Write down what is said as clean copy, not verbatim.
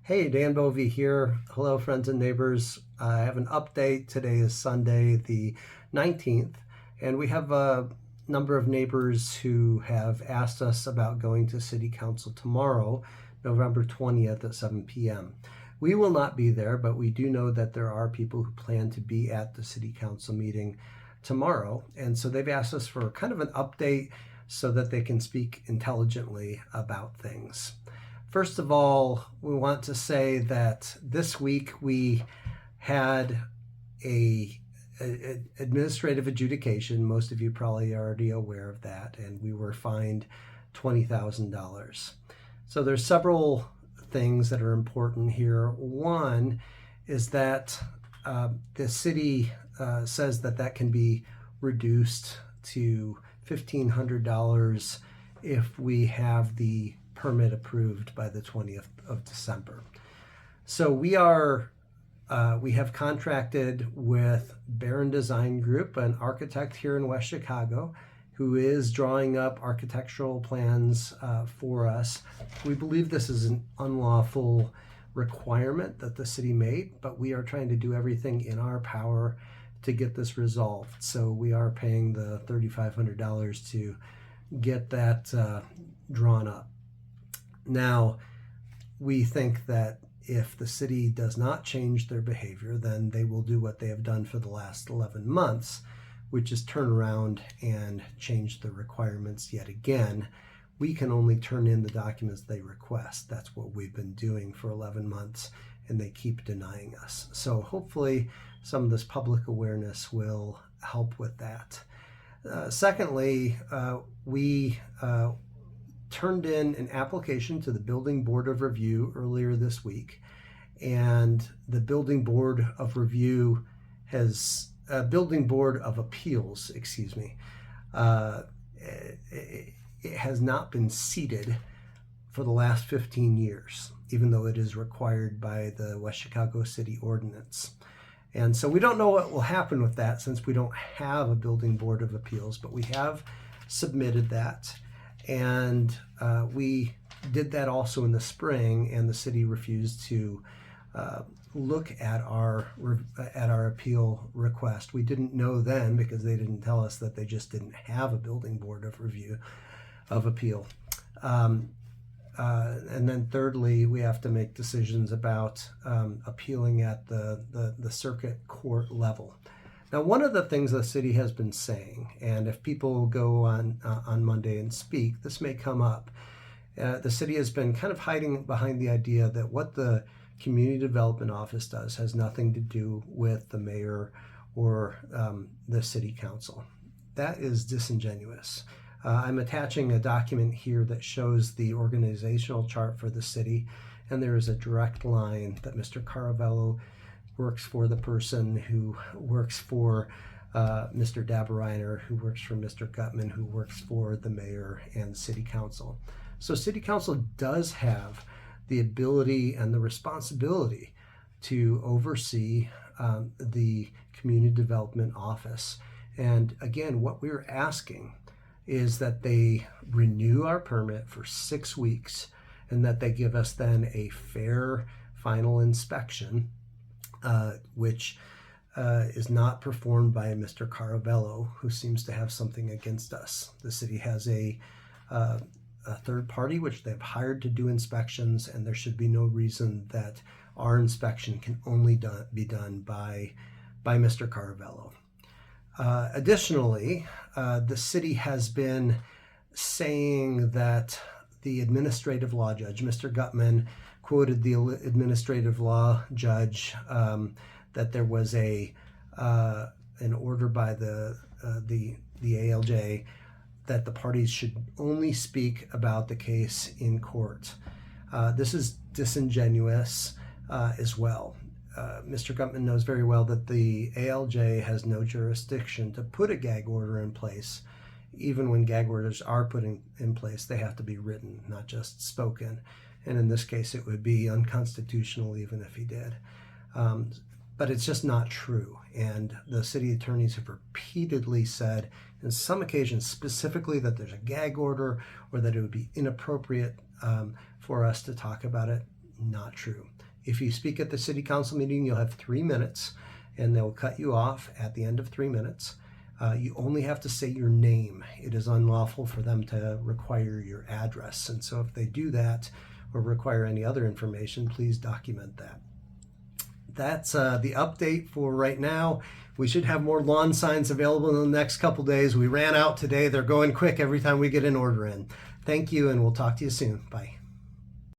Hey, Dan Bovey here. Hello, friends and neighbors. I have an update. Today is Sunday, the 19th, and we have a number of neighbors who have asked us about going to City Council tomorrow, November 20th at 7 p.m. We will not be there, but we do know that there are people who plan to be at the City Council meeting tomorrow, and so they've asked us for kind of an update so that they can speak intelligently about things. First of all, we want to say that this week we had a administrative adjudication. Most of you probably are already aware of that, and we were fined $20,000. So there's several things that are important here. One is that the city says that can be reduced to $1,500 if we have the permit approved by the 20th of December. So we have contracted with Barron Design Group, an architect here in West Chicago, who is drawing up architectural plans for us. We believe this is an unlawful requirement that the city made, but we are trying to do everything in our power to get this resolved. So we are paying the $3,500 to get that drawn up. Now, we think that if the city does not change their behavior, then they will do what they have done for the last 11 months, which is turn around and change the requirements yet again. We can only turn in the documents they request. That's what we've been doing for 11 months, and they keep denying us. So hopefully some of this public awareness will help with that. Secondly, we turned in an application to the Building Board of Review earlier this week, and the Building Board of Review has Building Board of Appeals, it has not been seated for the last 15 years, even though it is required by the West Chicago City Ordinance. And so we don't know what will happen with that since we don't have a Building Board of Appeals, but we have submitted that. And we did that also in the spring, and the city refused to look at our appeal request. We didn't know then because they didn't tell us that they just didn't have a Building Board of Review of Appeal. And then thirdly, we have to make decisions about appealing at the circuit court level. Now, one of the things the city has been saying, and if people go on Monday and speak, this may come up. The city has been kind of hiding behind the idea that what the Community Development Office does has nothing to do with the mayor or the city council. That is disingenuous. I'm attaching a document here that shows the organizational chart for the city, and there is a direct line that Mr. Caravello works for the person who works for Mr. Daberiner, who works for Mr. Gutman, who works for the mayor and city council. So city council does have the ability and the responsibility to oversee the community development office. And again, what we're asking is that they renew our permit for 6 weeks and that they give us then a fair final inspection, which is not performed by Mr. Caravello, who seems to have something against us. The city has a third party which they've hired to do inspections, and there should be no reason that our inspection can only be done by Mr. Caravello. Additionally, the city has been saying that the administrative law judge, Mr. Gutman, quoted the administrative law judge that there was an order by the ALJ that the parties should only speak about the case in court. This is disingenuous as well. Mr. Gutman knows very well that the ALJ has no jurisdiction to put a gag order in place. Even when gag orders are put in place, they have to be written, not just spoken. And in this case, it would be unconstitutional even if he did. But it's just not true. And the city attorneys have repeatedly said, in some occasions specifically, that there's a gag order or that it would be inappropriate for us to talk about it. not true. If you speak at the city council meeting, you'll have 3 minutes, and they'll cut you off at the end of 3 minutes. You only have to say your name. It is unlawful for them to require your address. And so if they do that or require any other information, please document that. That's the update for right now. We should have more lawn signs available in the next couple days. We ran out today. They're going quick every time we get an order in. Thank you, and we'll talk to you soon. Bye.